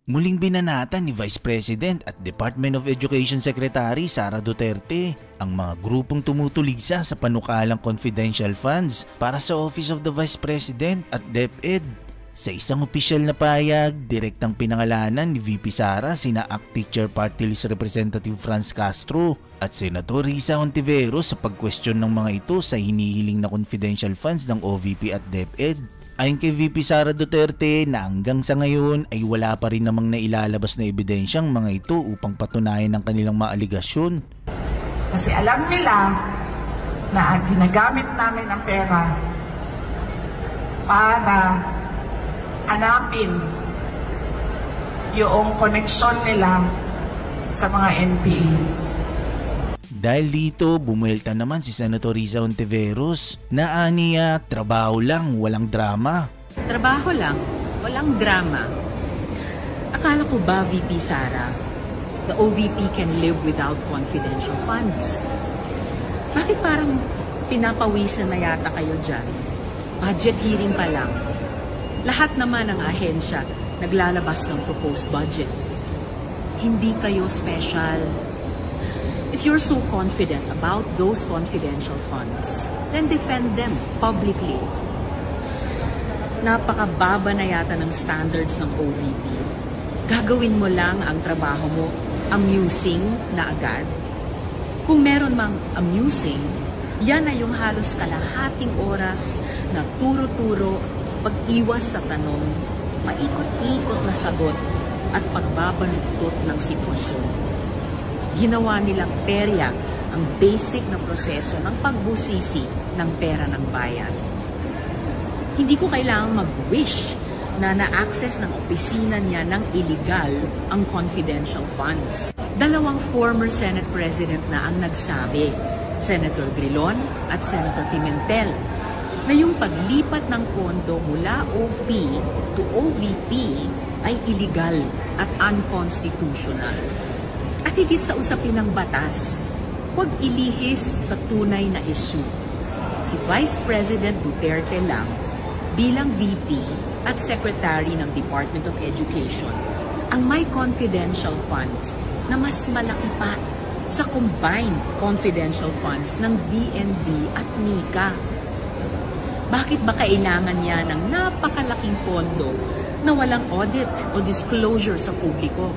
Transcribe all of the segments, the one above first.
Muling binanatan ni Vice President at Department of Education Secretary Sara Duterte ang mga grupong tumutuligsa sa panukalang confidential funds para sa Office of the Vice President at DepEd. Sa isang opisyal na payag, direktang pinangalanan ni VP Sara sina ACT Teacher Party List Representative Franz Castro at Senator Risa Hontiveros sa pagkwestiyon ng mga ito sa hinihiling na confidential funds ng OVP at DepEd. Ayon kay VP Sara Duterte na hanggang sa ngayon ay wala pa rin namang nailalabas na ebidensyang mga ito upang patunayan ang kanilang mga aligasyon. Kasi alam nila na ginagamit namin ang pera para hanapin yung koneksyon nila sa mga NPA. Dahil dito, bumuelta naman si Senator Risa Hontiveros na aniya, trabaho lang, walang drama. Trabaho lang, walang drama. Akala ko ba, VP Sara, the OVP can live without confidential funds? Bakit parang pinapawisan na yata kayo dyan? Budget hearing pa lang. Lahat naman ng ahensya naglalabas ng proposed budget. Hindi kayo special. If you're so confident about those confidential funds, then defend them publicly. Napakababa na yata ng standards ng OVP. Gagawin mo lang ang trabaho mo amusing na agad. Kung meron mang amusing, yan ay yung halos kalahating oras na turo-turo, pag-iwas sa tanong, paikot-ikot na sagot at pagbabaluktot ng sitwasyon. Ginawa nilang perya ang basic na proseso ng pagbusisi ng pera ng bayan. Hindi ko kailangang mag-wish na na-access ng opisina niya ng illegal ang confidential funds. Dalawang former Senate President na ang nagsabi, Senator Grilon at Senator Pimentel, na yung paglipat ng pondo mula OP to OVP ay illegal at unconstitutional. At higit sa usapin ng batas, huwag ilihis sa tunay na issue. Si Vice President Duterte lang, bilang VP at Secretary ng Department of Education, ang may confidential funds na mas malaki pa sa combined confidential funds ng DND at NICA. Bakit ba kailangan niya ng napakalaking pondo na walang audit o disclosure sa publiko?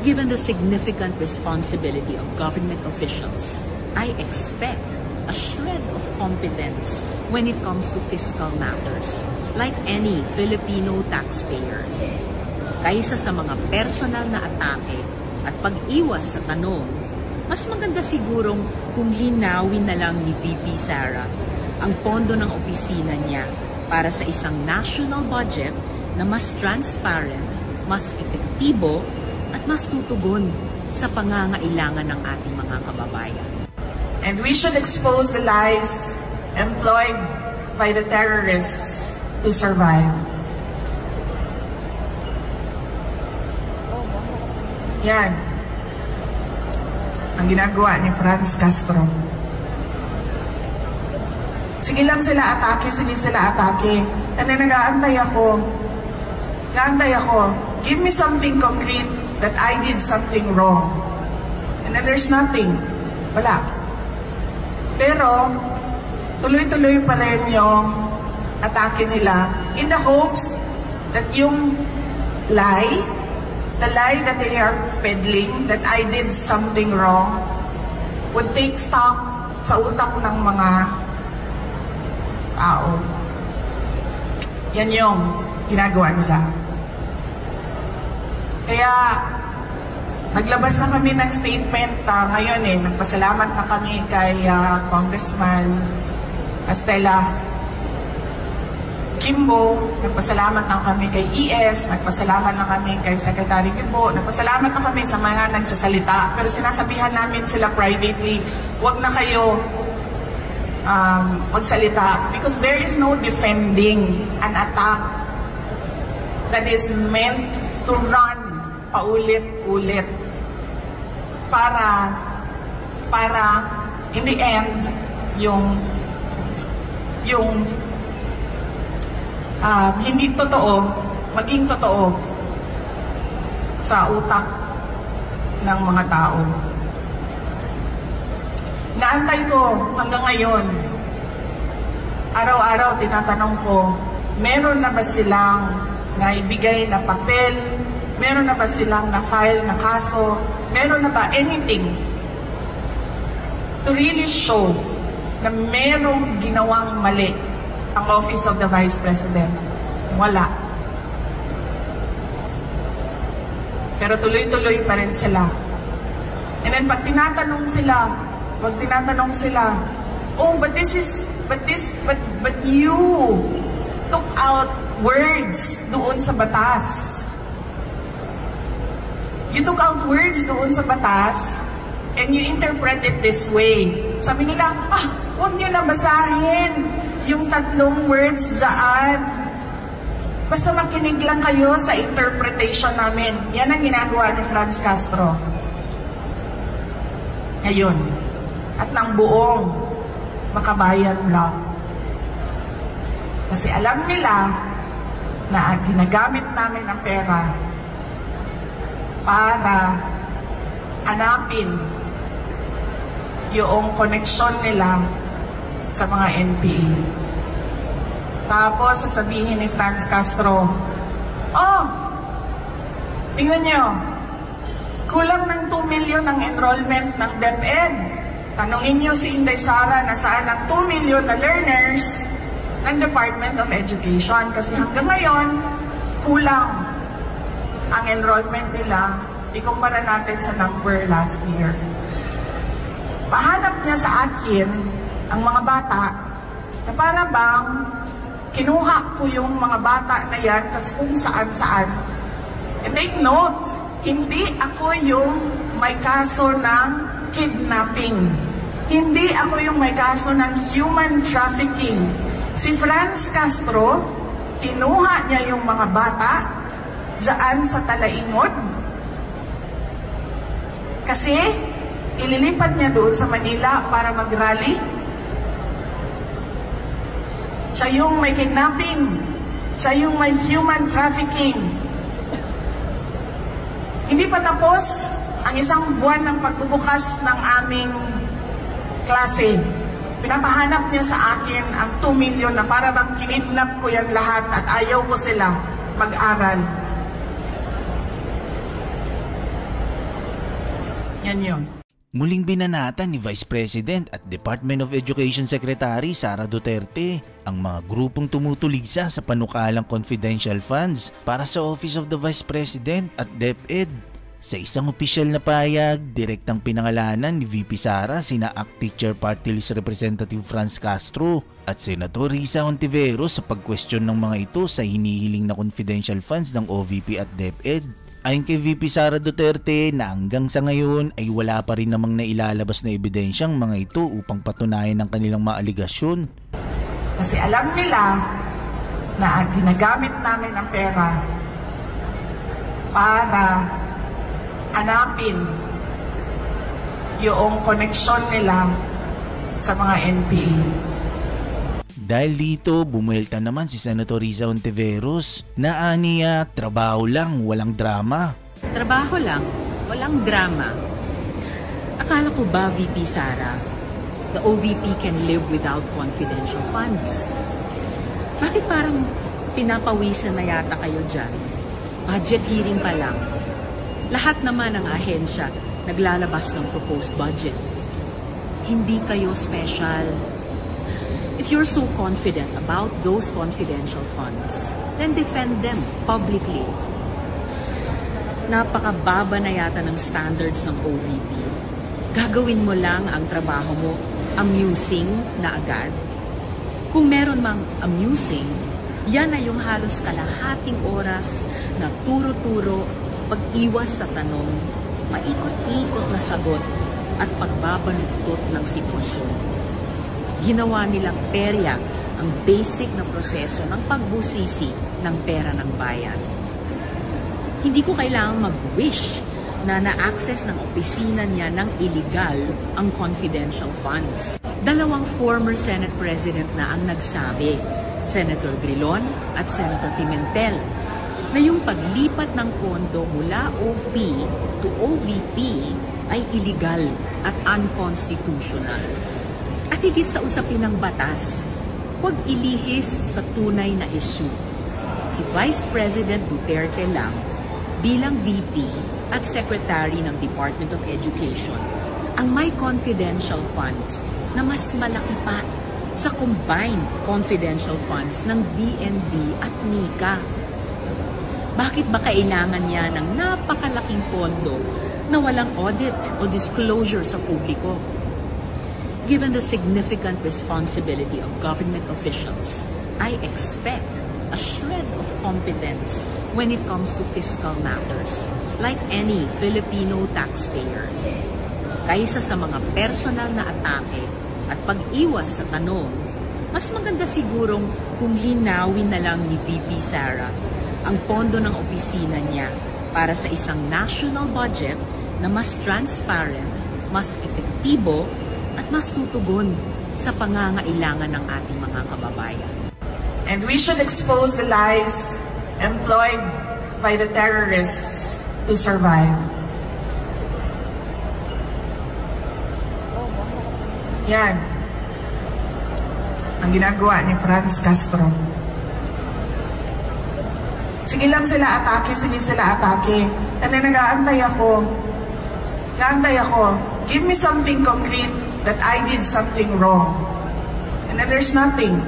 Given the significant responsibility of government officials, I expect a shred of competence when it comes to fiscal matters, like any Filipino taxpayer. Kaysa sa mga personal na atake at pag-iwas sa tanong, mas maganda sigurong kung linawin na lang ni VP Sara ang pondo ng opisina niya para sa isang national budget na mas transparent, mas epektibo, at mas tutugon sa pangangailangan ng ating mga kababayan. And we should expose the lies employed by the terrorists to survive. Yan ang ginagawa ni Franz Castro. Sige lang sila atake, sige sila atake. And then nag-aantay ako. Give me something concrete that I did something wrong. And then there's nothing. Wala. Pero, tuloy-tuloy pa rin yung atake nila in the hopes that yung lie, the lie that they are peddling, that I did something wrong, would take stock sa utak ng mga tao. Yan yung ginagawa nila. Kaya, naglabas na kami ng statement ngayon Nagpasalamat na kami kay Congressman Estela Kimbo, nagpasalamat na kami kay ES, nagpasalamat na kami kay Secretary Gibo, nagpasalamat na kami sa mga nagsasalita. Pero sinasabihan namin sila privately, huwag na kayo magsalita because there is no defending an attack that is meant to run paulit-ulit para in the end yung hindi totoo maging totoo sa utak ng mga tao. Naantay ko hanggang ngayon. Araw-araw tinatanong ko, meron na ba silang naibigay na papel? Meron na ba silang na-file na kaso? Meron na ba anything to really show na merong ginawang mali ang Office of the Vice President? Wala. Pero tuloy-tuloy pa rin sila. And then pag tinatanong sila, oh, but you took out words doon sa batas. You took out words doon sa batas and you interpret it this way. Sabi nila, huwag nyo na basahin yung 3 words dyan. Basta makinig lang kayo sa interpretation namin. Yan ang ginagawa ni Franz Castro. Ngayon. At ng buong Makabayan Bloc. Kasi alam nila na ginagamit namin ang pera para hanapin yung koneksyon nila sa mga NPA. Tapos sasabihin ni Franz Castro, oh, tingnan nyo, kulang ng 2 million ang enrollment ng DepEd. Tanungin nyo si Inday Sara na saan ang 2 million na learners ng Department of Education. Kasi hanggang ngayon, kulang ang enrollment nila. Ikumpara natin sa number last year. Pahanap niya sa akin ang mga bata na para bang kinuha ko yung mga bata na yan kasi kung saan-saan. And take note, hindi ako yung may kaso ng kidnapping. Hindi ako yung may kaso ng human trafficking. Si Franz Castro, kinuha niya yung mga bata dyan sa Talaingod. Kasi ililipat niya doon sa Manila para mag-rally. Siya yung may kidnapping. Siya yung may human trafficking. Hindi pa tapos ang 1 buwan ng pagbubukas ng aming klase. Pinapahanap niya sa akin ang 2 million na para bang kinidnap ko yan lahat at ayaw ko sila mag-aral. Yan yun. Muling binanatan ni Vice President at Department of Education Secretary Sara Duterte ang mga grupong tumutuligsa sa panukalang confidential funds para sa Office of the Vice President at DepEd. Sa isang opisyal na payag, direktang pinangalanan ni VP Sara sina ACT Teacher Party List Representative Franz Castro at Senator Risa Hontiveros sa pagkwestiyon ng mga ito sa hinihiling na confidential funds ng OVP at DepEd. Ayon kay VP Sara Duterte na hanggang sa ngayon ay wala pa rin namang nailalabas na ebidensyang mga ito upang patunayan ang kanilang mga aligasyon. Kasi alam nila na ginagamit namin ang pera para hanapin yung koneksyon nila sa mga NPA. Dahil dito, bumuelta naman si Senator Risa Hontiveros na aniya, trabaho lang, walang drama. Trabaho lang, walang drama. Akala ko ba, VP Sara, the OVP can live without confidential funds? Bakit parang pinapawisan na yata kayo dyan? Budget hearing pa lang. Lahat naman ng ahensya naglalabas ng proposed budget. Hindi kayo special. If you're so confident about those confidential funds, then defend them publicly. Napakababa na yata ng standards ng OVP. Gagawin mo lang ang trabaho mo amusing na agad. Kung meron mang amusing, yan ay yung halos kalahating oras na turo-turo, pag-iwas sa tanong, paikot-ikot na sagot at pagbabaluktot ng sitwasyon. Ginawa nilang perya ang basic na proseso ng pagbusisi ng pera ng bayan. Hindi ko kailangang mag-wish na na-access ng opisina niya ng illegal ang confidential funds. 2 former Senate President na ang nagsabi, Senator Grilon at Senator Pimentel, na yung paglipat ng pondo mula OP to OVP ay illegal at unconstitutional. At higit sa usapin ng batas, huwag ilihis sa tunay na issue. Si Vice President Duterte lang bilang VP at Secretary ng Department of Education ang may confidential funds na mas malaki pa sa combined confidential funds ng BNB at NICA. Bakit ba kailangan niya ng napakalaking pondo na walang audit o disclosure sa publiko? Given the significant responsibility of government officials, I expect a shred of competence when it comes to fiscal matters, like any Filipino taxpayer. Kaysa sa mga personal na atake at pag-iwas sa tanong, mas maganda sigurong kung linawin na lang ni VP Sara ang pondo ng opisina niya para sa isang national budget na mas transparent, mas epektibo, at mas tutugon sa pangangailangan ng ating mga kababayan. And we should expose the lies employed by the terrorists to survive. Yan ang ginagawa ni Franz Castro. Sige lang sila atake, sige sila atake. And then nag-aantay ako. Give me something concrete that I did something wrong. And then there's nothing.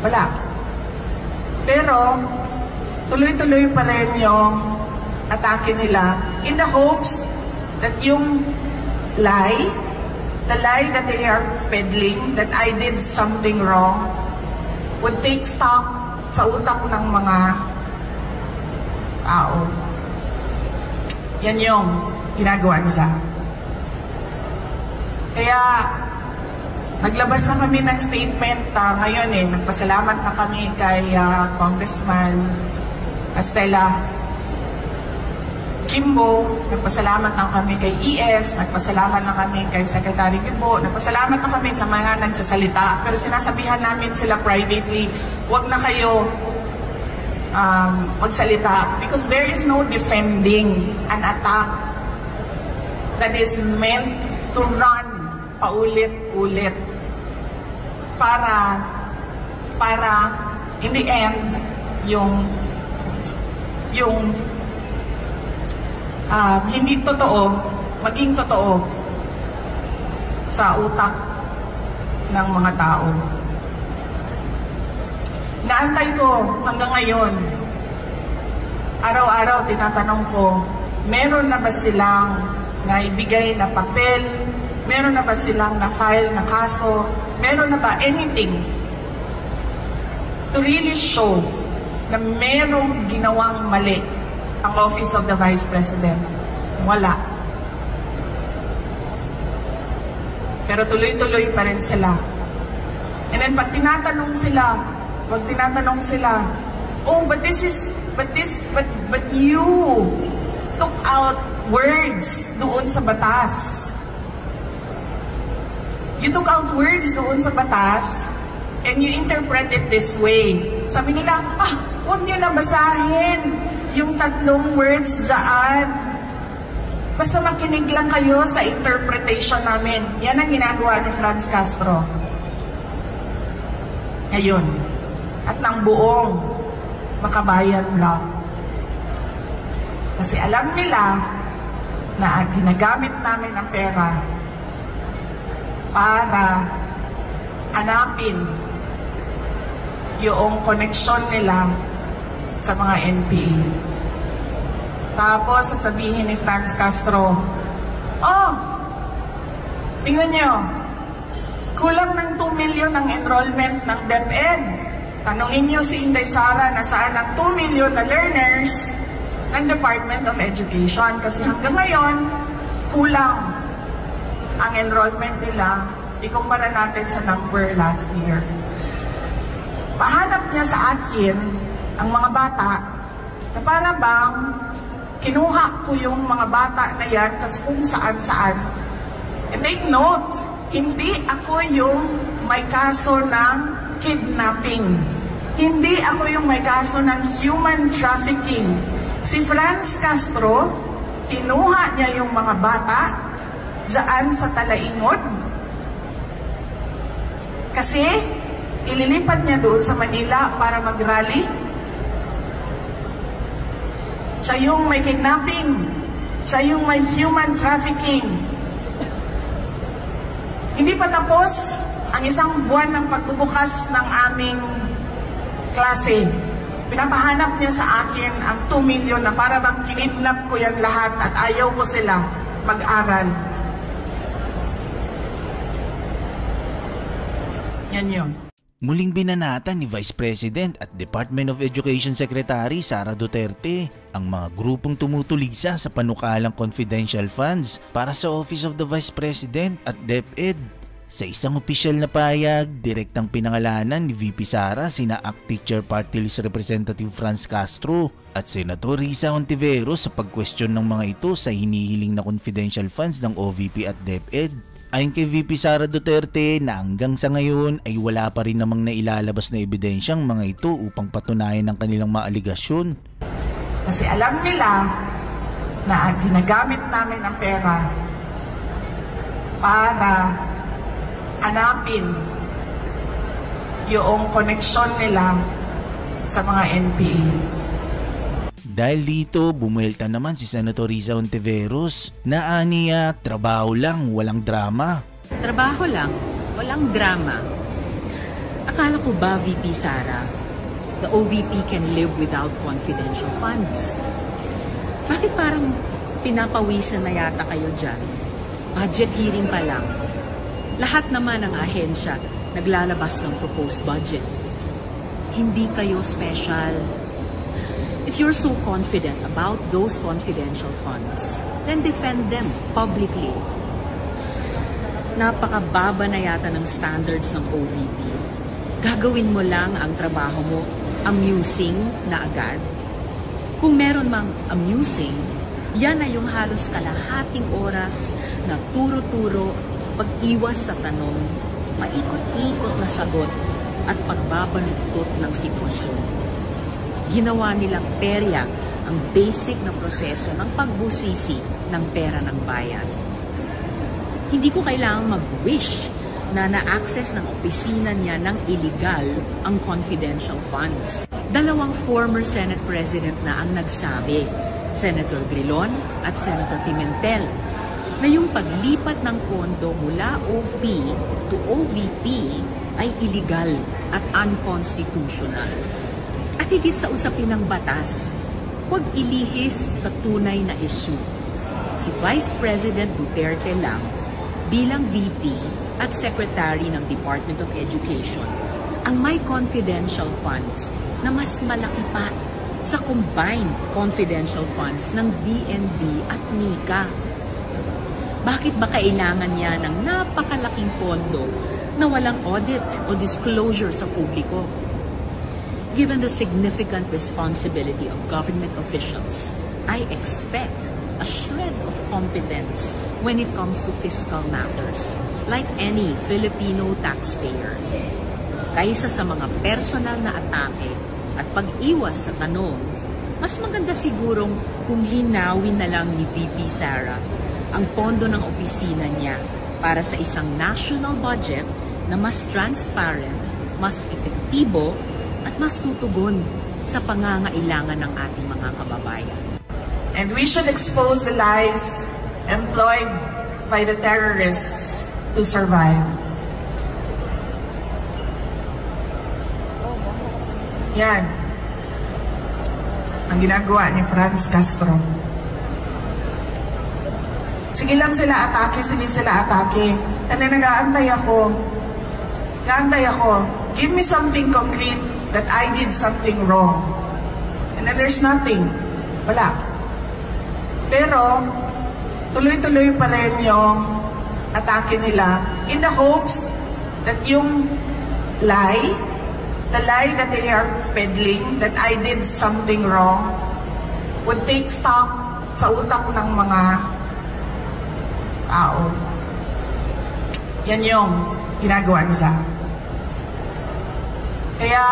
Wala. Pero, tuloy-tuloy pa rin yung atake nila in the hopes that yung lie, the lie that they are peddling, that I did something wrong, would take stock sa utak ng mga tao. Yan yung ginagawa nila. Kaya, naglabas na kami ng statement ngayon nagpasalamat na kami kay Congressman Estela Kimbo, nagpasalamat na kami kay ES, nagpasalamat na kami kay Secretary Kimbo, nagpasalamat na kami sa mga nagsasalita. Pero sinasabihan namin sila privately, huwag na kayo magsalita because there is no defending an attack that is meant to run paulit-ulit para in the end yung hindi totoo maging totoo sa utak ng mga tao. Naantay ko hanggang ngayon, araw-araw tinatanong ko, meron na ba silang naibigay na papel? Meron na ba silang na-file na kaso? Meron na ba anything to really show na merong ginawang mali ang Office of the Vice President? Wala. Pero tuloy-tuloy pa rin sila. And then pag tinatanong sila, oh, but you took out words doon sa batas. You took out words doon sa batas and you interpret it this way. Sabi nila, huwag niyo na basahin yung 3 words dyan. Basta makinig lang kayo sa interpretation namin. Yan ang ginagawa ni Franz Castro. Ngayon. At ng buong Makabayan Bloc. Kasi alam nila na ginagamit namin ang pera para hanapin yung connection nila sa mga NPA. Tapos sasabihin ni Franz Castro, tingnan nyo, kulang ng 2 million ang enrollment ng DepEd. Tanungin nyo si Inday Sara na saan ang 2 million na learners ng Department of Education. Kasi hanggang ngayon, kulang ang enrollment nila, ikumpara natin sa number last year. Pahanap niya sa akin ang mga bata na para bang kinuha ko yung mga bata na yan kasi kung saan-saan. And take note, hindi ako yung may kaso ng kidnapping. Hindi ako yung may kaso ng human trafficking. Si Franz Castro, kinuha niya yung mga bata dyan sa Talaingod. Kasi ililipat niya doon sa Manila para mag-rally. Siya yung may kidnapping. Siya yung may human trafficking. Hindi pa tapos ang isang buwan ng pagbubukas ng aming klase. Pinapahanap niya sa akin ang 2 million na para bang kinidnap ko yan lahat at ayaw ko sila mag-aral. Yan yun. Muling binanatan ni Vice President at Department of Education Secretary Sara Duterte ang mga grupong tumutuligsa sa panukalang confidential funds para sa Office of the Vice President at DepEd. Sa isang opisyal na payag, direktang pinangalanan ni VP Sara sina ACT Teacher Party List Representative Franz Castro at Senator Risa Hontiveros sa pagkwestiyon ng mga ito sa hinihiling na confidential funds ng OVP at DepEd. Ayon kay VP Sara Duterte na hanggang sa ngayon ay wala pa rin namang nailalabas na ebidensyang mga ito upang patunayan ang kanilang mga aligasyon. Kasi alam nila na ginagamit namin ang pera para hanapin yung koneksyon nila sa mga NPA. Dahil dito, bumuelta naman si Senator Risa Hontiveros na aniya, trabaho lang, walang drama. Trabaho lang, walang drama. Akala ko ba, VP Sara, the OVP can live without confidential funds? Bakit parang pinapawisan na yata kayo dyan? Budget hearing pa lang. Lahat naman ng ahensya naglalabas ng proposed budget. Hindi kayo special. If you're so confident about those confidential funds, then defend them publicly. Napakababa na yata ng standards ng OVP. Gagawin mo lang ang trabaho mo amusing na agad. Kung meron mang amusing, yan na yung halos kalahating oras na turo-turo, pag-iwas sa tanong, paikot-ikot na sagot at pagbabaluktot ng sitwasyon. Ginawa nilang perya ang basic na proseso ng pagbusisi ng pera ng bayan. Hindi ko kailangang mag-wish na na-access ng opisina niya ng illegal ang confidential funds. 2 former Senate President na ang nagsabi, Senator Grilon at Senator Pimentel, na yung paglipat ng pondo mula OP to OVP ay illegal at unconstitutional. At higit sa usapin ng batas, huwag ilihis sa tunay na issue. Si Vice President Duterte lang bilang VP at Secretary ng Department of Education ang may confidential funds na mas malaki pa sa combined confidential funds ng DND at NICA. Bakit ba kailangan niya ng napakalaking pondo na walang audit o disclosure sa publiko? Given the significant responsibility of government officials, I expect a shred of competence when it comes to fiscal matters, like any Filipino taxpayer. Kaysa sa mga personal na atake at pag-iwas sa tanong, mas maganda sigurong kung linawin na lang ni VP Sara ang pondo ng opisina niya para sa isang national budget na mas transparent, mas epektibo, at mas tutugon sa pangangailangan ng ating mga kababayan. And we should expose the lies employed by the terrorists to survive. Yan ang ginagawa ni Franz Castro. Sige lang sila atake, sige sila atake. And then nag-aantay ako. Give me something concrete that I did something wrong. And then there's nothing. Wala. Pero, tuloy-tuloy pa rin yung atake nila in the hopes that yung lie, the lie that they are peddling, that I did something wrong, would take stock sa utak ng mga tao. Yan yung ginagawa nila. Kaya,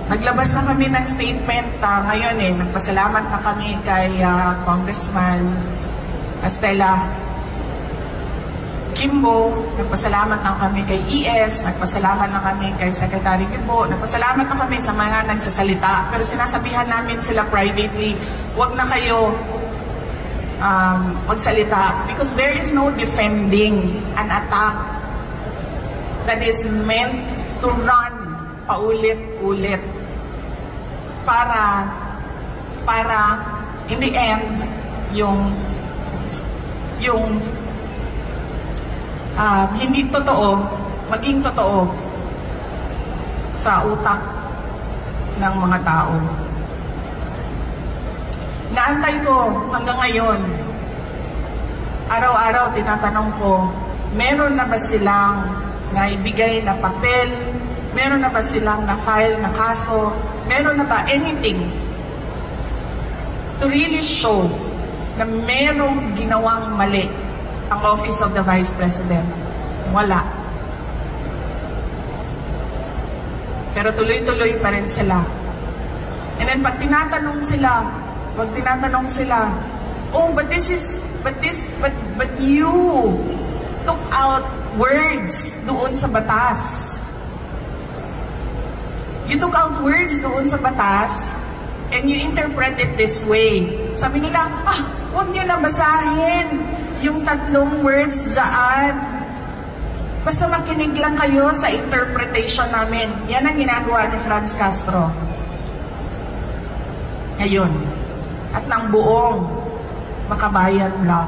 Naglabas na kami ng statement ngayon nagpasalamat na kami kay Congressman Estela Kimbo, nagpasalamat na kami kay ES, nagpasalamat na kami kay Secretary Kimbo, nagpasalamat na kami sa mga nagsasalita, pero sinasabihan namin sila privately, huwag na kayo magsalita because there is no defending an attack that is meant to run paulit-ulit para in the end yung hindi totoo maging totoo sa utak ng mga tao. Naantay ko hanggang ngayon, araw-araw tinatanong ko, meron na ba silang naibigay na papel? Meron na ba silang na-file na kaso? Meron na ba anything to really show na merong ginawang mali ang Office of the Vice President? Wala. Pero tuloy-tuloy pa rin sila. And then pag tinatanong sila, oh, but you took out words doon sa batas. You took out words doon sa batas and you interpret it this way. Sabi nila, huwag niyo na basahin yung 3 words dyan. Basta makinig lang kayo sa interpretation namin. Yan ang ginagawa ni Franz Castro. Ngayon. At ng buong Makabayan Bloc.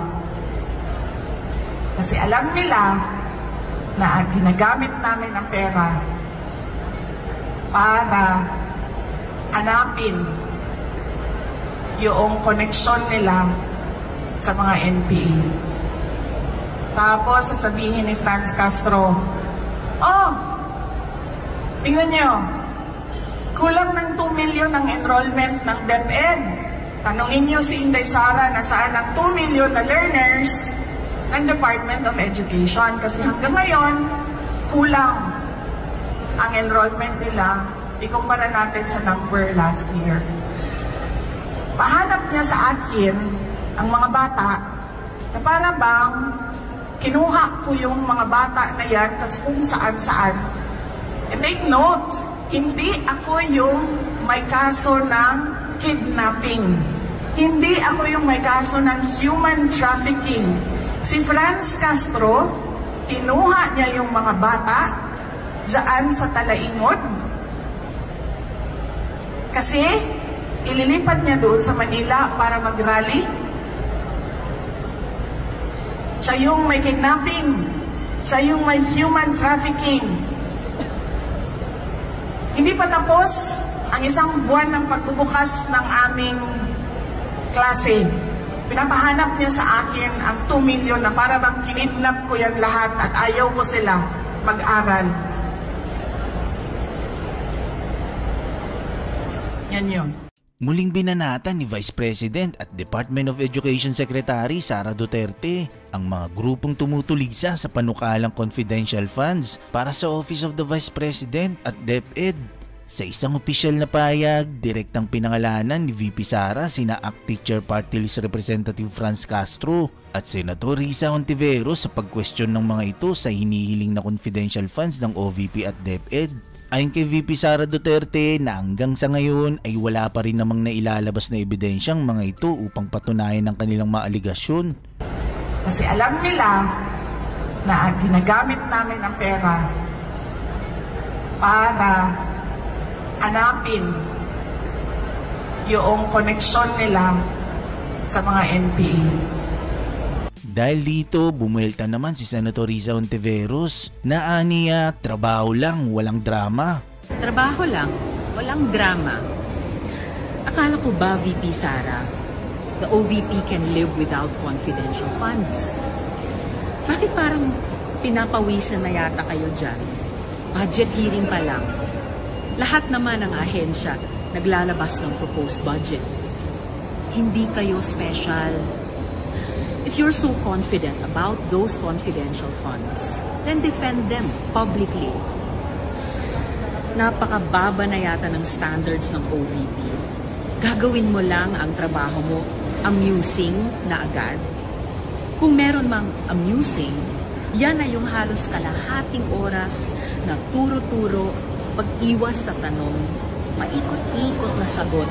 Kasi alam nila na ginagamit namin ang pera para hanapin yung koneksyon nila sa mga NPA. Tapos sasabihin ni Franz Castro, oh, tingnan nyo, kulang ng 2 million ang enrollment ng DepEd. Tanungin nyo si Inday Sara na saan ang 2 million na learners ng Department of Education. Kasi hanggang ngayon, kulang ang enrollment nila, ikumpara natin sa number last year. Pahanap niya sa akin ang mga bata na para bang kinuha ko yung mga bata na yan kasi kung saan-saan. And take note, hindi ako yung may kaso ng kidnapping. Hindi ako yung may kaso ng human trafficking. Si Franz Castro, kinuha niya yung mga bata dyan sa Talaingod. Kasi, ililipat niya doon sa Manila para mag-rally. Siya yung may kidnapping. Siya yung may human trafficking. Hindi pa tapos ang 1 buwan ng pagbubukas ng aming klase. Pinapahanap niya sa akin ang 2 million na para bang kinidnap ko yan lahat at ayaw ko sila mag-aral. Yan yun. Muling binanatan ni Vice President at Department of Education Secretary Sara Duterte ang mga grupong tumutuligsa sa panukalang confidential funds para sa Office of the Vice President at DepEd. Sa isang opisyal na payag, direktang pinangalanan ni VP Sara sina ACT Teacher Party List Representative Franz Castro at Senator Risa Hontiveros sa pag-question ng mga ito sa hinihiling na confidential funds ng OVP at DepEd. Ayon kay VP Sara Duterte na hanggang sa ngayon ay wala pa rin namang nailalabas na ebidensyang mga ito upang patunayan ang kanilang mga aligasyon. Kasi alam nila na ginagamit namin ang pera para hanapin yung koneksyon nila sa mga NPA. Dahil dito, bumuelta naman si Senator Risa Hontiveros na aniya, trabaho lang, walang drama. Trabaho lang, walang drama. Akala ko ba, VP Sara, the OVP can live without confidential funds? Bakit parang pinapawisan na yata kayo dyan? Budget hearing pa lang. Lahat naman ng ahensya naglalabas ng proposed budget. Hindi kayo special. If you're so confident about those confidential funds, then defend them publicly. napakababa na yata ng standards ng OVP. Gagawin mo lang ang trabaho mo amusing na agad. Kung meron mang amusing, yan ay yung halos kalahating oras na turo-turo, pag-iwas sa tanong, paikot-ikot na sagot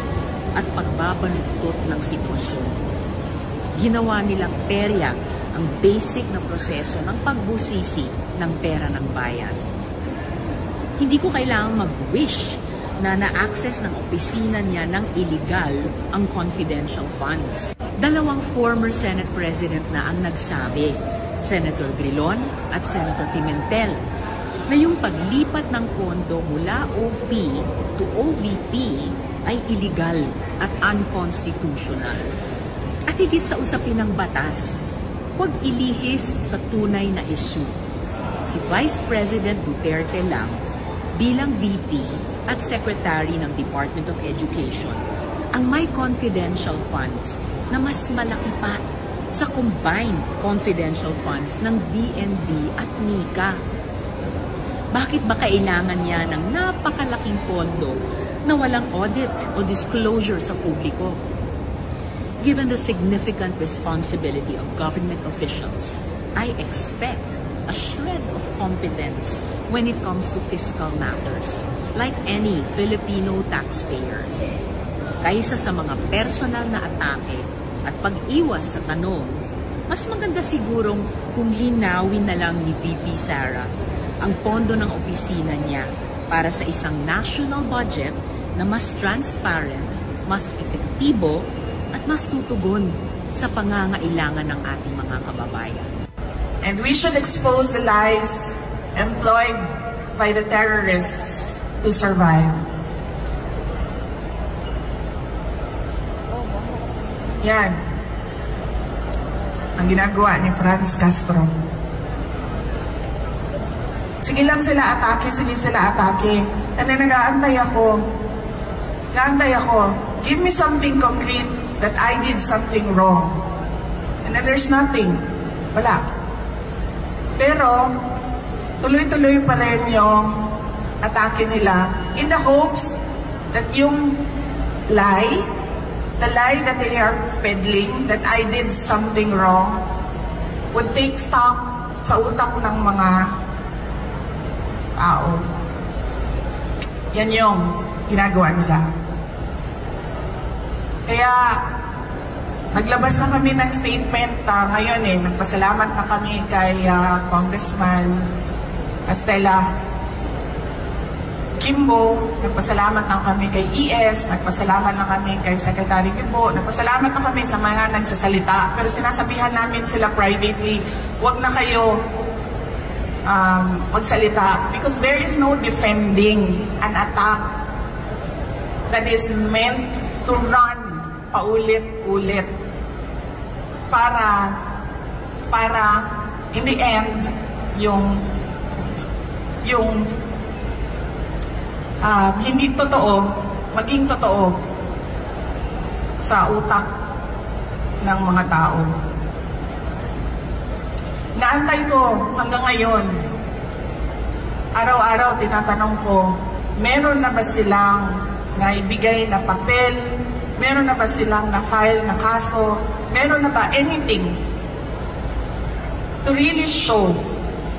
at pagbabaluktot ng sitwasyon. Ginawa nilang perya ang basic na proseso ng pagbusisi ng pera ng bayan. Hindi ko kailangang mag-wish na na-access ng opisina niya ng illegal ang confidential funds. Dalawang former Senate President na ang nagsabi, Senator Grilon at Senator Pimentel, na yung paglipat ng pondo mula OP to OVP ay illegal at unconstitutional. At higit sa usapin ng batas, huwag ilihis sa tunay na issue. Si Vice President Duterte lang bilang VP at Secretary ng Department of Education ang may confidential funds na mas malaki pa sa combined confidential funds ng BND at NICA. Bakit ba kailangan niya ng napakalaking pondo na walang audit o disclosure sa publiko? Given the significant responsibility of government officials, I expect a shred of competence when it comes to fiscal matters, like any Filipino taxpayer. Kaysa sa mga personal na atake at pag-iwas sa tanong, mas maganda sigurong kung linawin na lang ni VP Sara ang pondo ng opisina niya para sa isang national budget na mas transparent, mas epektibo at mas tutugon sa pangangailangan ng ating mga kababayan. And we should expose the lies employed by the terrorists to survive. Yan ang ginagawa ni Franz Castro. Sige lang sila atake, sige sila atake. And then nag-aantay ako. Give me something concrete that I did something wrong. And then there's nothing. Wala. Pero, tuloy-tuloy pa rin yung atake nila in the hopes that yung lie, the lie that they are peddling, that I did something wrong, would take stock sa utak ng mga tao. Yan yung ginagawa nila. Kaya, naglabas na kami ng statement ngayon nagpasalamat na kami kay Congressman Estela Kimbo, nagpasalamat na kami kay ES, nagpasalamat na kami kay Secretary Kimbo, nagpasalamat na kami sa mga nagsasalita, pero sinasabihan namin sila privately, huwag na kayo magsalita because there is no defending an attack that is meant to run paulit-ulit para in the end yung hindi totoo maging totoo sa utak ng mga tao. Naantay ko hanggang ngayon, araw-araw tinatanong ko, meron na ba silang naibigay na papel? Meron na ba silang na-file na kaso? Meron na ba anything to really show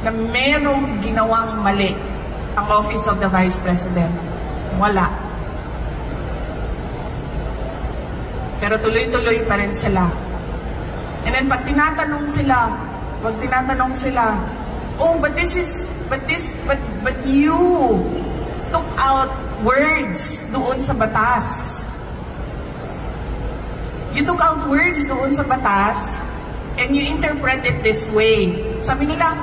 na merong ginawang mali ang Office of the Vice President? Wala. Pero tuloy-tuloy pa rin sila. And then pag tinatanong sila, oh, but you took out words doon sa batas. You took out words doon sa batas and you interpret it this way. Sabi nila,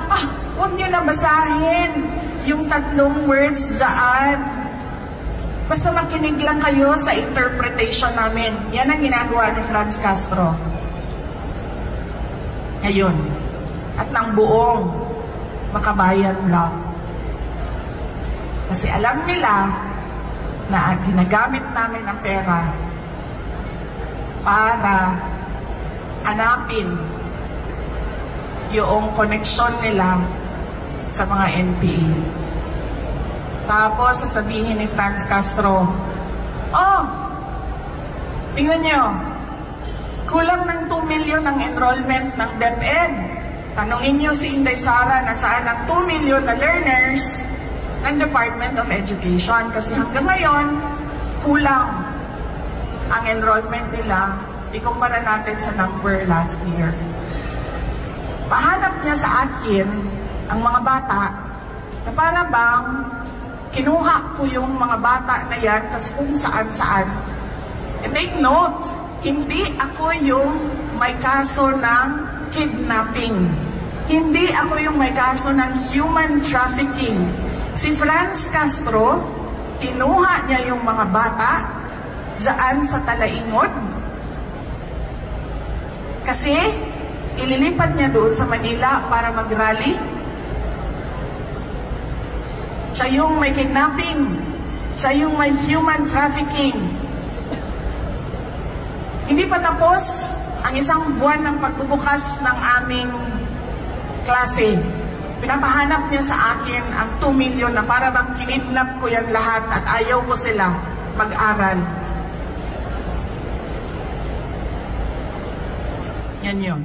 huwag nyo na basahin yung 3 words dyan. Basta makinig lang kayo sa interpretation namin. Yan ang ginagawa ni Franz Castro. Ngayon. At ng buong Makabayan Bloc. Kasi alam nila na ginagamit namin ang pera para hanapin yung koneksyon nila sa mga NPA. Tapos sasabihin ni Franz Castro, "Oh, tingnan nyo, kulang ng 2 million ang enrollment ng DepEd. Tanungin nyo si Inday Sara na saan ang 2 million na learners ng Department of Education." Kasi hanggang ngayon, kulang ang enrollment nila. Ikumpara natin sa number last year. Pahanap niya sa akin ang mga bata na para bang kinuha ko yung mga bata na yan kasi kung saan-saan. And take note, hindi ako yung may kaso ng kidnapping. Hindi ako yung may kaso ng human trafficking. Si Franz Castro, kinuha niya yung mga bata dyan sa Talaingod. Kasi ililipat niya doon sa Manila para mag-rally. Siya yung may kidnapping. Siya yung may human trafficking. Hindi pa tapos ang isang buwan ng pagbubukas ng aming klase. Pinapahanap niya sa akin ang 2 million na para bang kinidnap ko yan lahat at ayaw ko sila mag-aral. Yan yun.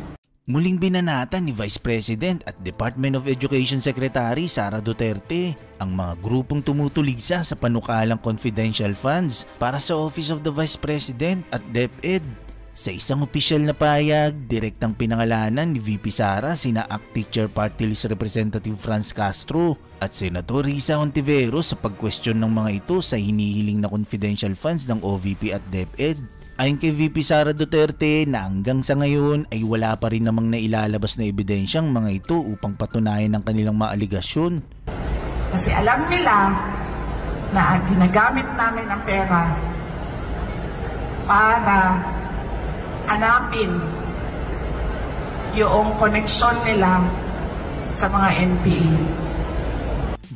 Muling binanatan ni Vice President at Department of Education Secretary Sara Duterte ang mga grupong tumutuligsa sa panukalang confidential funds para sa Office of the Vice President at DepEd. Sa isang opisyal na payag, direktang pinangalanan ni VP Sara sina ACT Teacher Party List Representative Franz Castro at Senator Risa Hontiveros sa pagkwestiyon ng mga ito sa hinihiling na confidential funds ng OVP at DepEd. Ayon kay VP Sara Duterte na hanggang sa ngayon ay wala pa rin namang nailalabas na ebidensyang mga ito upang patunayan ang kanilang mga aligasyon. Kasi alam nila na ginagamit namin ang pera para hanapin yung koneksyon nila sa mga NPA.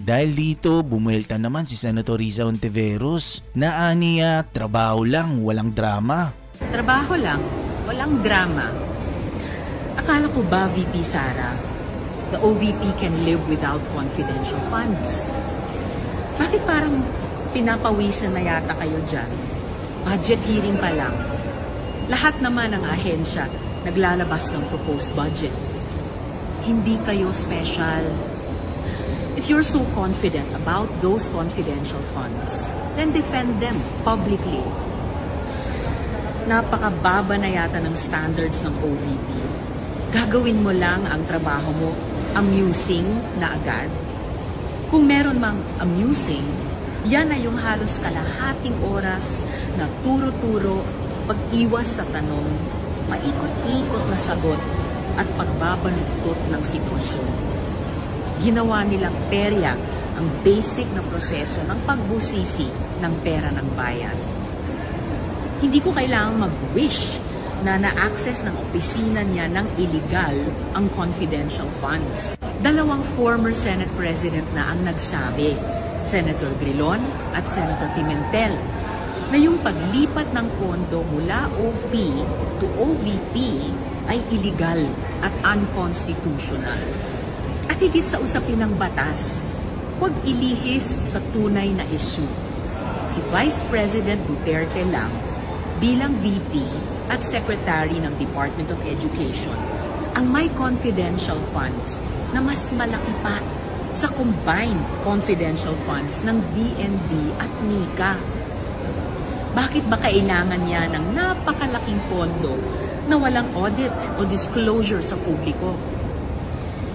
Dahil dito, bumuelta naman si Senator Risa Hontiveros na aniya, trabaho lang, walang drama. Trabaho lang, walang drama. Akala ko ba, VP Sara, the OVP can live without confidential funds? Bakit parang pinapawisan na yata kayo dyan? Budget hearing pa lang. Lahat naman ng ahensya naglalabas ng proposed budget. Hindi kayo special. If you're so confident about those confidential funds, then defend them publicly. Napakababa na yata ng standards ng OVP. Gagawin mo lang ang trabaho mo amusing na agad. Kung meron mang amusing, yan na yung halos kalahating oras na turo-turo, pag-iwas sa tanong, paikot-ikot na sagot at pagbabaluktot ng sitwasyon. Ginawa nilang perya ang basic na proseso ng pagbusisi ng pera ng bayan. Hindi ko kailangang mag-wish na na-access ng opisina niya ng illegal ang confidential funds. 2 former Senate President na ang nagsabi, Senator Grilon at Senator Pimentel, na yung paglipat ng pondo mula OP to OVP ay illegal at unconstitutional. At higit sa usapin ng batas, huwag ilihis sa tunay na issue. Si Vice President Duterte lang, bilang VP at Secretary ng Department of Education, ang may confidential funds na mas malaki pa sa combined confidential funds ng DND at NICA. Bakit ba kailangan niya ng napakalaking pondo na walang audit o disclosure sa publiko?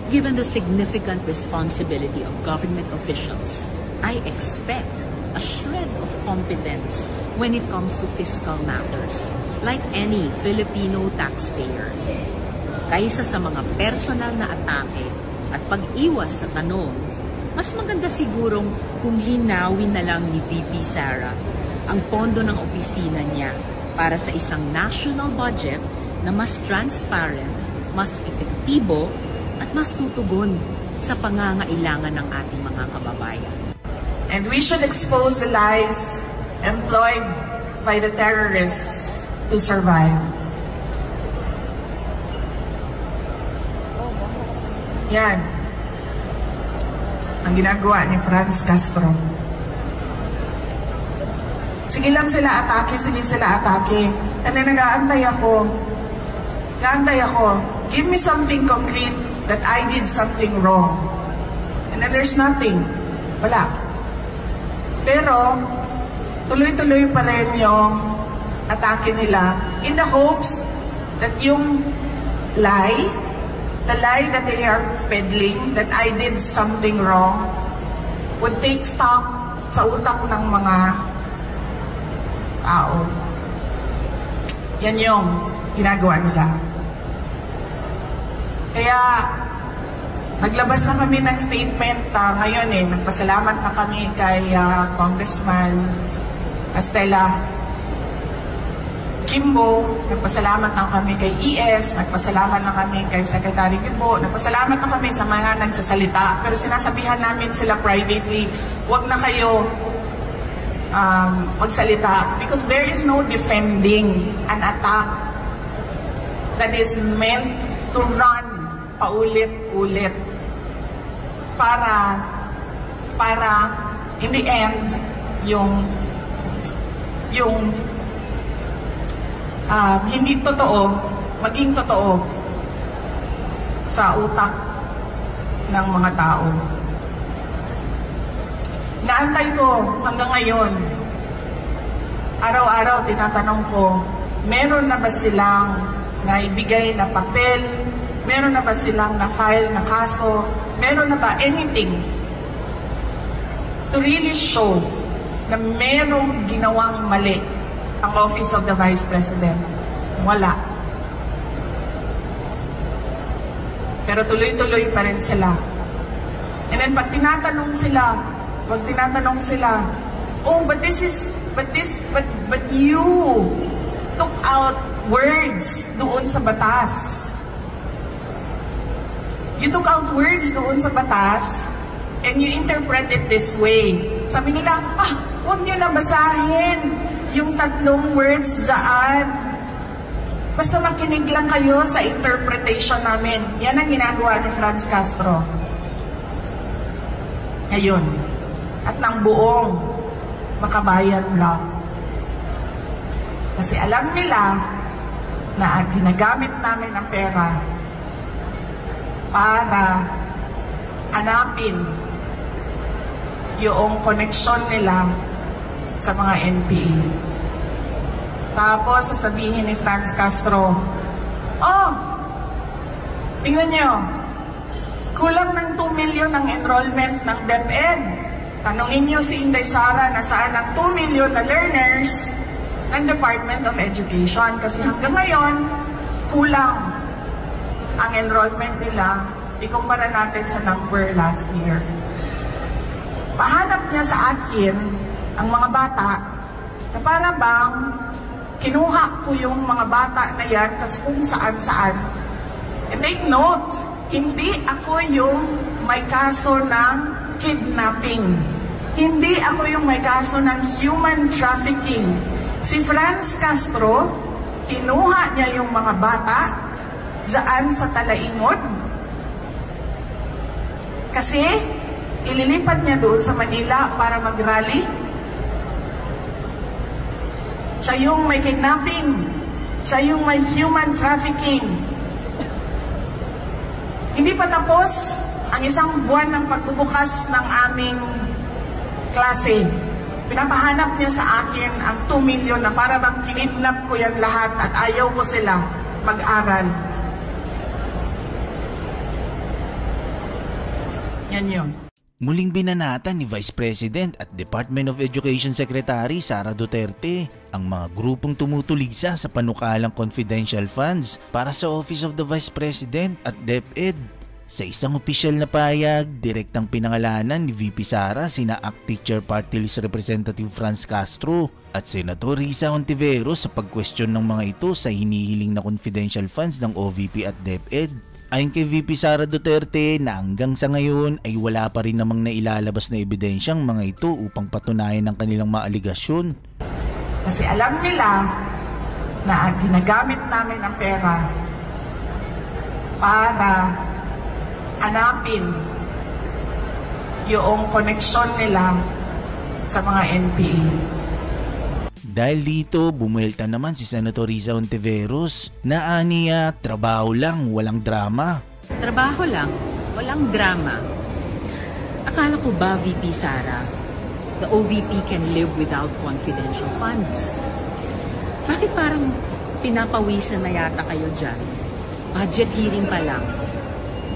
Given the significant responsibility of government officials, I expect a shred of competence when it comes to fiscal matters, like any Filipino taxpayer. Kaysa sa mga personal na atake at pag-iwas sa tanong, mas maganda sigurong kung linawin na lang ni VP Sara ang pondo ng opisina niya para sa isang national budget na mas transparent, mas epektibo, at mas tutugon sa pangangailangan ng ating mga kababayan. And we should expose the lies employed by the terrorists to survive. Yan ang ginagawa ni Franz Castro. Sige lang sila atake, sige sila atake. And then nag-aantay ako. Give me something concrete that I did something wrong. And then there's nothing. Wala. Pero, tuloy-tuloy pa rin yung atake nila in the hopes that yung lie, the lie that they are peddling, that I did something wrong, would take stock sa utak ng mga tao. Yan yung ginagawa nila. Kaya, naglabas na kami ng statement ngayon nagpasalamat na kami kay Congressman Estela Kimbo, nagpasalamat na kami kay ES, nagpasalamat na kami kay Secretary Kimbo, nagpasalamat na kami sa mga nagsasalita. Pero sinasabihan namin sila privately, huwag na kayo magsalita because there is no defending an attack that is meant to run paulit-ulit para in the end yung hindi totoo maging totoo sa utak ng mga tao. Naantay ko hanggang ngayon, araw-araw tinatanong ko, meron na ba silang naibigay na papel? Meron na ba silang na-file na kaso? Meron na ba anything to really show na merong ginawang mali ang Office of the Vice President? Wala. Pero tuloy-tuloy pa rin sila. And then pag tinatanong sila, oh, but you took out words doon sa batas. You took out words doon sa batas and you interpret it this way. Sabi nila, huwag niyo na basahin yung 3 words dyan. Basta makinig lang kayo sa interpretation namin. Yan ang ginagawa ni Franz Castro. Ngayon. At ng buong Makabayan Bloc. Kasi alam nila na ginagamit namin ang pera para hanapin yung connection nila sa mga NPA. Tapos sasabihin ni Franz Castro, oh, tingnan nyo, kulang ng 2 million ang enrollment ng DepEd. Tanungin nyo si Inday Sara na saan ang 2 million na learners ng Department of Education. Kasi hanggang ngayon, kulang ang enrollment nila. Ikumpara natin sa number last year. Pahanap niya sa akin ang mga bata na para bang kinuha ko yung mga bata na yan kasi kung saan-saan. And take note, hindi ako yung may kaso ng kidnapping. Hindi ako yung may kaso ng human trafficking. Si Franz Castro, kinuha niya yung mga bata dyan sa Talaingod. Kasi ililipat niya doon sa Manila para mag-rally. Siya yung may kidnapping. Siya yung may human trafficking. Hindi pa tapos ang isang buwan ng pagbubukas ng aming klase. Pinapahanap niya sa akin ang 2 million na para bang kinidnap ko yan lahat at ayaw ko sila mag-aral. Yan yun. Muling binanatan ni Vice President at Department of Education Secretary Sara Duterte ang mga grupong tumutuligsa sa panukalang confidential funds para sa Office of the Vice President at DepEd. Sa isang opisyal na payag, direktang pinangalanan ni VP Sara sina ACT Teacher Party List Representative Franz Castro at Senator Risa Hontiveros sa pag-question ng mga ito sa hinihiling na confidential funds ng OVP at DepEd. Ayon kay VP Sara Duterte na hanggang sa ngayon ay wala pa rin namang nailalabas na ebidensyang mga ito upang patunayan ang kanilang mga aligasyon. Kasi alam nila na ginagamit namin ang pera para hanapin yung connection nila sa mga NPA. Dahil dito, bumuelta naman si Senator Risa Hontiveros na aniya, trabaho lang, walang drama. Trabaho lang, walang drama. Akala ko ba, VP Sara, the OVP can live without confidential funds? Bakit parang pinapawisan na yata kayo dyan? Budget hearing pa lang.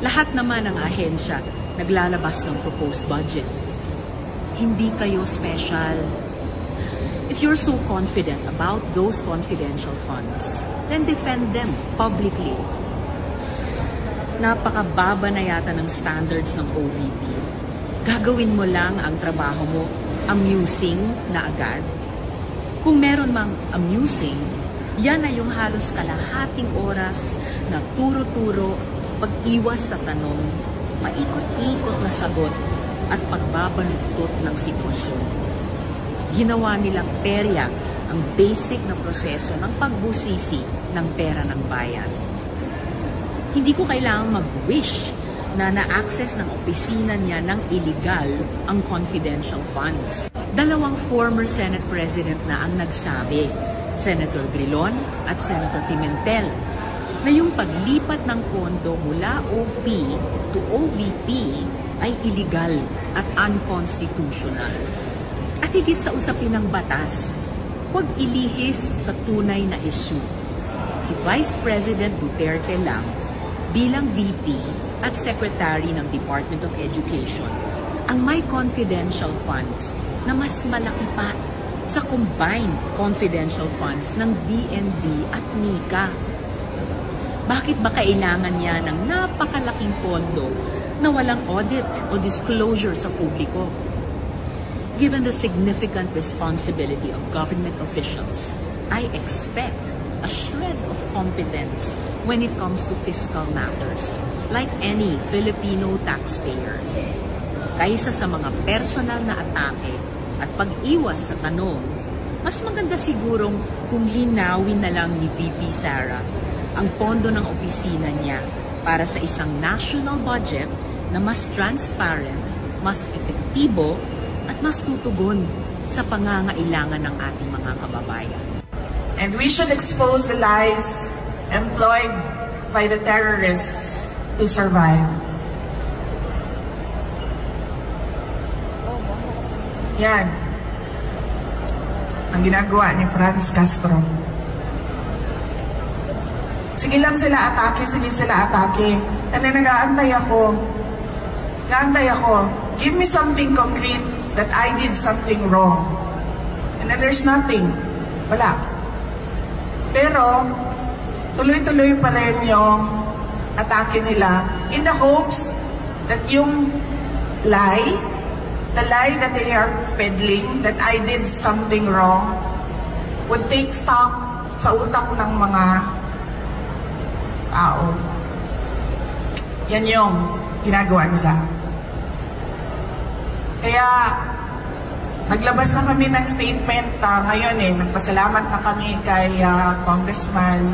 Lahat naman ng ahensya naglalabas ng proposed budget. Hindi kayo special. If you're so confident about those confidential funds, then defend them publicly. Napakababa na yata ng standards ng OVP. Gagawin mo lang ang trabaho mo amusing na agad. Kung meron mang amusing, yan ay yung halos kalahating oras na turo-turo, pag-iwas sa tanong, paikot-ikot na sagot at pagbabaluktot ng sitwasyon. Ginawa nilang perya ang basic na proseso ng pagbusisi ng pera ng bayan. Hindi ko kailangang mag-wish na na-access ng opisina niya ng illegal ang confidential funds. Dalawang former Senate President na ang nagsabi, Senator Grilon at Senator Pimentel, na yung paglipat ng pondo mula OP to OVP ay illegal at unconstitutional. At higit sa usapin ng batas, huwag ilihis sa tunay na issue. Si Vice President Duterte lang bilang VP at Secretary ng Department of Education ang may confidential funds na mas malaki pa sa combined confidential funds ng DND at NICA. Bakit ba kailangan niya ng napakalaking pondo na walang audit o disclosure sa publiko? Given the significant responsibility of government officials, I expect a shred of competence when it comes to fiscal matters, like any Filipino taxpayer. Kaysa sa mga personal na atake at pag-iwas sa tanong, mas maganda sigurong kung linawin na lang ni VP Sara ang pondo ng opisina niya para sa isang national budget na mas transparent, mas epektibo, at mas tutugon sa pangangailangan ng ating mga kababayan. And we should expose the lies employed by the terrorists to survive. Yan ang ginagawa ni Franz Castro. Sige lang sila atake, sige sila atake. And then nag-aantay ako. Give me something concrete that I did something wrong. And then there's nothing. Wala. Pero, tuloy-tuloy pa rin yung atake nila in the hopes that yung lie, the lie that they are peddling, that I did something wrong, would take stock sa utak ng mga tao. Yan yung ginagawa nila. Kaya, naglabas na kami ng statement ngayon Nagpasalamat na kami kay Congressman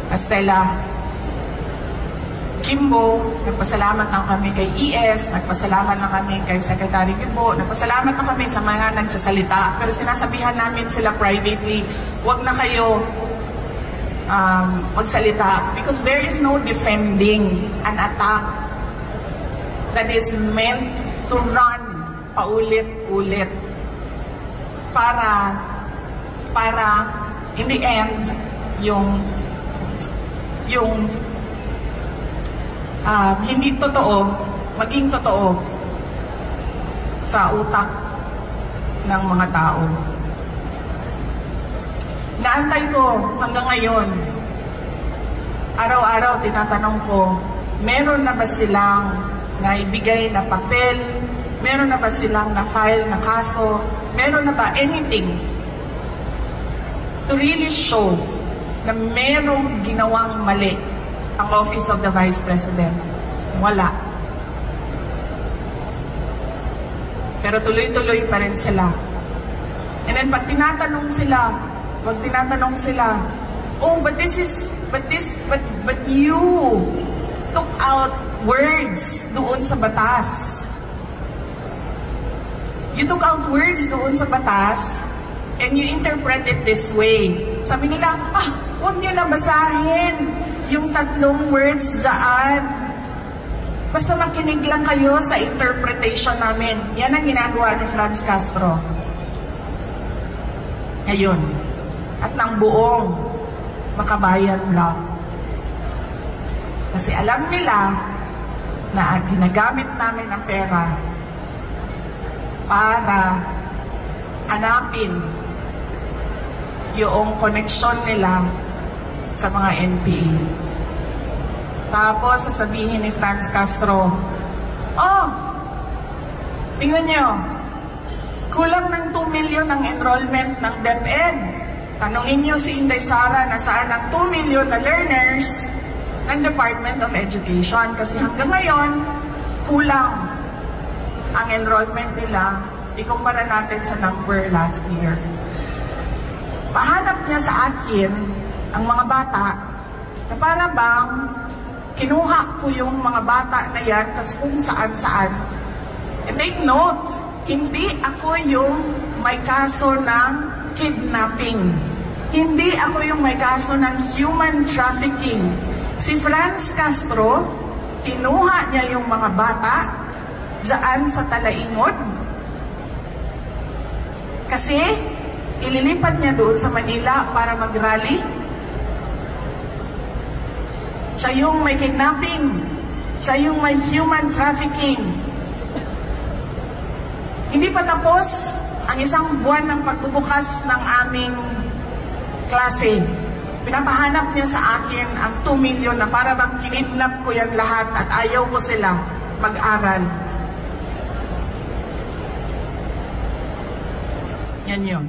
Estela Kimbo, nagpasalamat na kami kay ES, nagpasalamat na kami kay Secretary Gibo, nagpasalamat na kami sa mga nagsasalita. Pero sinasabihan namin sila privately, huwag na kayo magsalita because there is no defending an attack that is meant to run paulit-ulit para in the end yung hindi totoo maging totoo sa utak ng mga tao. Naantay ko hanggang ngayon, araw-araw tinatanong ko, meron na ba silang naibigay na papel? Meron na ba silang na-file na kaso? Meron na ba anything to really show na merong ginawang mali ang Office of the Vice President? Wala. Pero tuloy-tuloy pa rin sila. And then pag tinatanong sila, oh, but you took out words doon sa batas. You took out words doon sa batas and you interpret it this way. Sabi nila, huwag nyo na basahin yung 3 words dyan. Basta makinig lang kayo sa interpretation namin. Yan ang ginagawa ni Franz Castro. Ngayon, at ng buong Makabayan Bloc. Kasi alam nila na ginagamit namin ang pera para hanapin yung koneksyon nila sa mga NPA. Tapos sasabihin ni Franz Castro, tingnan nyo, kulang ng 2 million ang enrollment ng DepEd. Tanungin nyo si Inday Sara na saan ang 2 million na learners ng Department of Education. Kasi hanggang ngayon, kulang ang enrollment nila. Ikumpara natin sa number last year. Pahanap niya sa akin ang mga bata na para bang kinuha ko yung mga bata na yan kasi kung saan-saan. And take note, hindi ako yung may kaso ng kidnapping. Hindi ako yung may kaso ng human trafficking. Si Franz Castro, kinuha niya yung mga bata dyan sa Talaingod. Kasi ililipat niya doon sa Manila para mag-rally. Siya yung may kidnapping. Siya yung may human trafficking. Hindi pa tapos ang 1 buwan ng pagbubukas ng aming klase. Pinapahanap niya sa akin ang 2 million na para bang kinidnap ko yan lahat at ayaw ko sila mag-aral. Yan yun.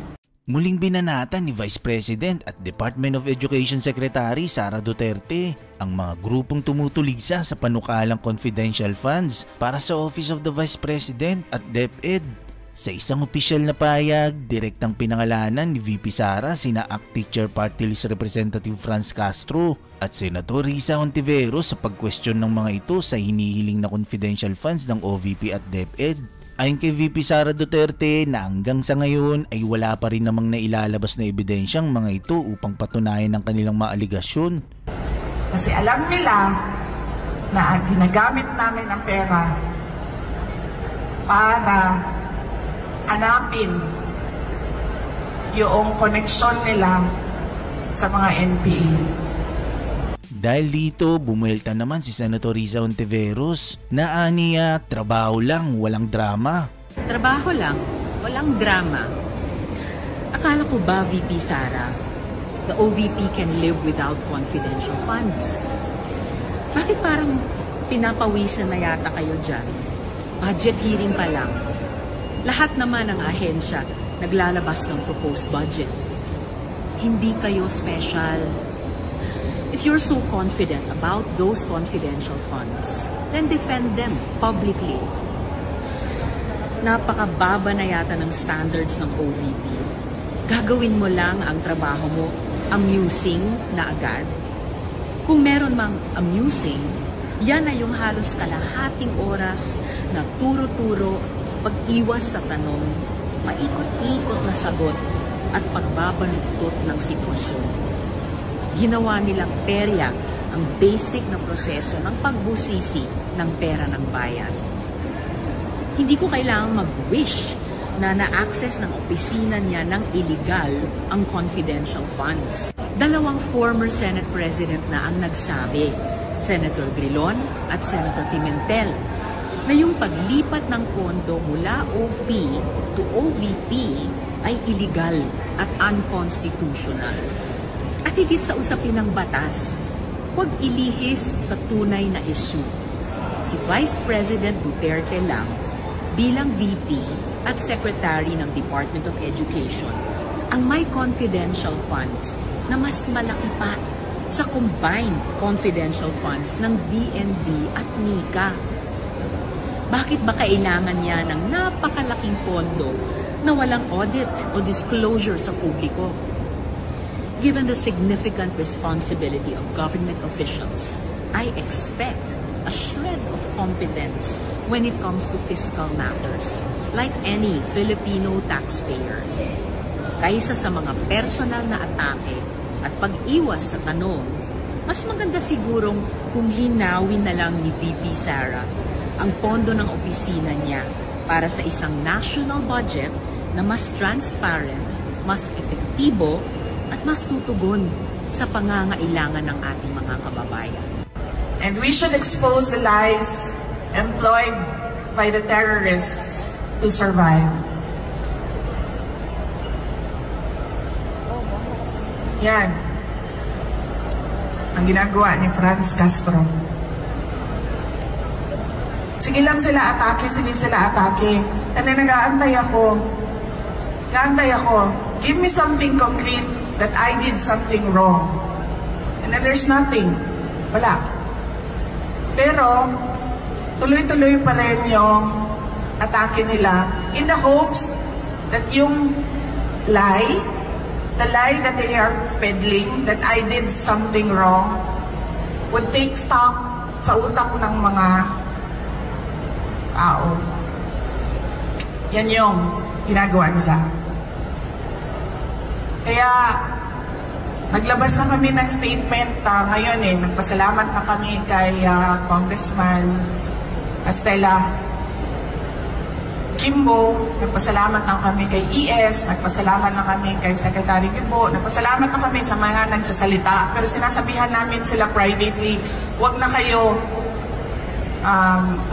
Muling binanatan ni Vice President at Department of Education Secretary Sara Duterte ang mga grupong tumutuligsa sa panukalang confidential funds para sa Office of the Vice President at DepEd. Sa isang opisyal na payag, direktang pinangalanan ni VP Sara sina ACT Teacher Party List Representative Franz Castro at Senator Risa Hontiveros sa pagkwestiyon ng mga ito sa hinihiling na confidential funds ng OVP at DepEd. Ayon kay VP Sara Duterte na hanggang sa ngayon ay wala pa rin namang nailalabas na ebidensyang mga ito upang patunayan ang kanilang mga aligasyon. Kasi alam nila na ginagamit namin ang pera para hanapin yung koneksyon nila sa mga NPA. Dahil dito, bumuelta naman si Senator Risa Hontiveros na aniya, trabaho lang, walang drama. Trabaho lang, walang drama. Akala ko ba, VP Sara, the OVP can live without confidential funds? Bakit parang pinapawisan na yata kayo dyan? Budget hearing pa lang. Lahat naman ng ahensya naglalabas ng proposed budget. Hindi kayo special. If you're so confident about those confidential funds, then defend them publicly. Napakababa na yata ng standards ng OVP. Gagawin mo lang ang trabaho mo amusing na agad. Kung meron mang amusing, yan na yung halos kalahating oras na turo-turo, pag-iwas sa tanong, paikot-ikot na sagot at pagbabaluktot ng sitwasyon. Ginawa nilang perya ang basic na proseso ng pagbusisi ng pera ng bayan. Hindi ko kailangang mag-wish na na-access ng opisina niya ng illegal ang confidential funds. 2 former Senate President na ang nagsabi, Senator Grilon at Senator Pimentel, na yung paglipat ng pondo mula OP to OVP ay illegal at unconstitutional. At higit sa usapin ng batas, huwag ilihis sa tunay na issue. Si Vice President Duterte lang, bilang VP at Secretary ng Department of Education, ang may confidential funds na mas malaki pa sa combined confidential funds ng DND at NICA. Bakit ba kailangan niya ng napakalaking pondo na walang audit o disclosure sa publiko? Given the significant responsibility of government officials, I expect a shred of competence when it comes to fiscal matters, like any Filipino taxpayer. kaysa sa mga personal na atake at pag-iwas sa tanong, mas maganda sigurong kung linawin na lang ni VP Sara ang pondo ng opisina niya para sa isang national budget na mas transparent, mas epektibo at mas tutugon sa pangangailangan ng ating mga kababayan. And we should expose the lies employed by the terrorists to survive. Yan ang ginagawa ni Franz Castro. Sige lang sila atake, sige sila atake. And then nag-aantay ako. Give me something concrete that I did something wrong. And then there's nothing. Wala. Pero, tuloy-tuloy pa rin yung atake nila in the hopes that yung lie, the lie that they are peddling, that I did something wrong, would take stock sa utak ng mga tao. Yan yung ginagawa nila. Kaya, naglabas na kami ng statement ngayon nagpasalamat na kami kay Congressman Estela Kimbo, nagpasalamat na kami kay ES, nagpasalamat na kami kay Secretary Kimbo, nagpasalamat na kami sa mga nagsasalita. Pero sinasabihan namin sila privately, huwag na kayo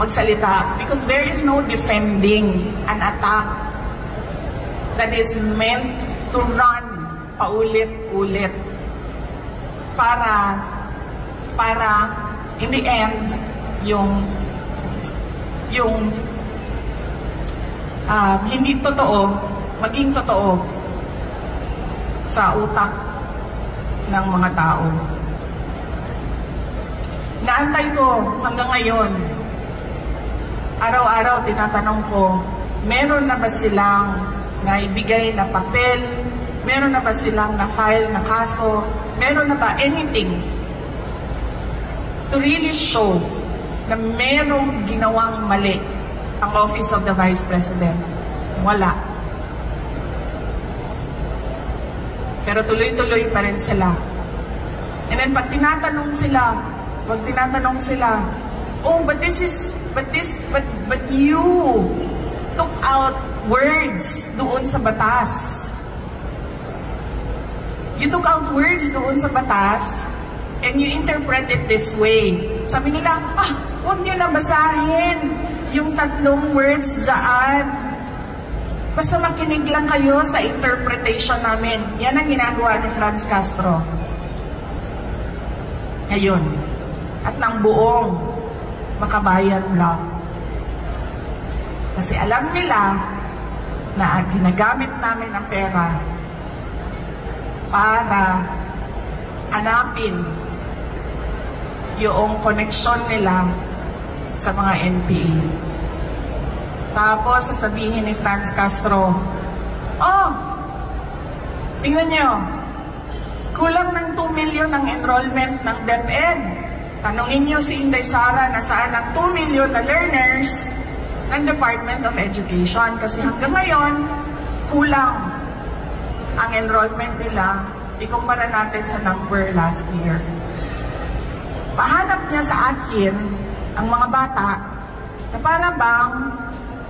magsalita because there is no defending an attack that is meant to run paulit-ulit para in the end yung hindi totoo maging totoo sa utak ng mga tao. Naantay ko hanggang ngayon, araw-araw tinatanong ko, meron na ba silang naibigay na papel? Meron na ba silang na-file na kaso? Meron na ba anything to really show na merong ginawang mali ang Office of the Vice President? Wala. Pero tuloy-tuloy pa rin sila. And then pag tinatanong sila, oh, but you took out words doon sa batas. You took out words doon sa batas and you interpret it this way. Sabi nila, huwag niyo na basahin yung 3 words dyan. Basta makinig lang kayo sa interpretation namin. Yan ang ginagawa ni Franz Castro. Ngayon. At ng buong Makabayan Bloc. Kasi alam nila na ginagamit namin ang pera para hanapin yung connection nila sa mga NPA. Tapos sasabihin ni Franz Castro, tingnan nyo, kulang ng 2 million ang enrollment ng DepEd. Tanungin nyo si Inday Sara na saan ang 2 million na learners ng Department of Education. Kasi hanggang ngayon, kulang ang enrollment nila, ikumpara natin sa number last year. Pahanap niya sa akin ang mga bata na para bang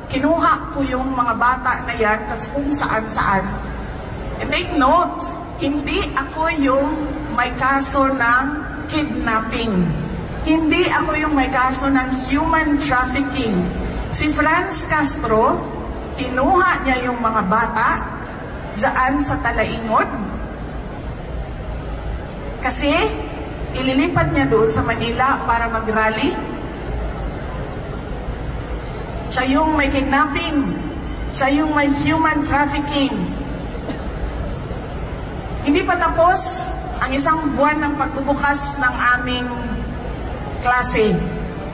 kinuha ko yung mga bata na yan kasi kung saan-saan. And take note, hindi ako yung may kaso ng kidnapping. Hindi ako yung may kaso ng human trafficking. Si Franz Castro, kinuha niya yung mga bata dyan sa Talaingod. Kasi, ililipat niya doon sa Manila para mag-rally. Siya yung may kidnapping. Siya yung may human trafficking. Hindi pa tapos ang 1 buwan ng pagbubukas ng aming klase.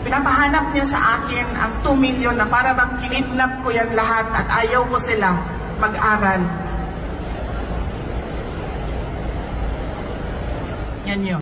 Pinapahanap niya sa akin ang 2 million na para bang kinidnap ko yan lahat at ayaw ko sila mag-aral. Yan yun.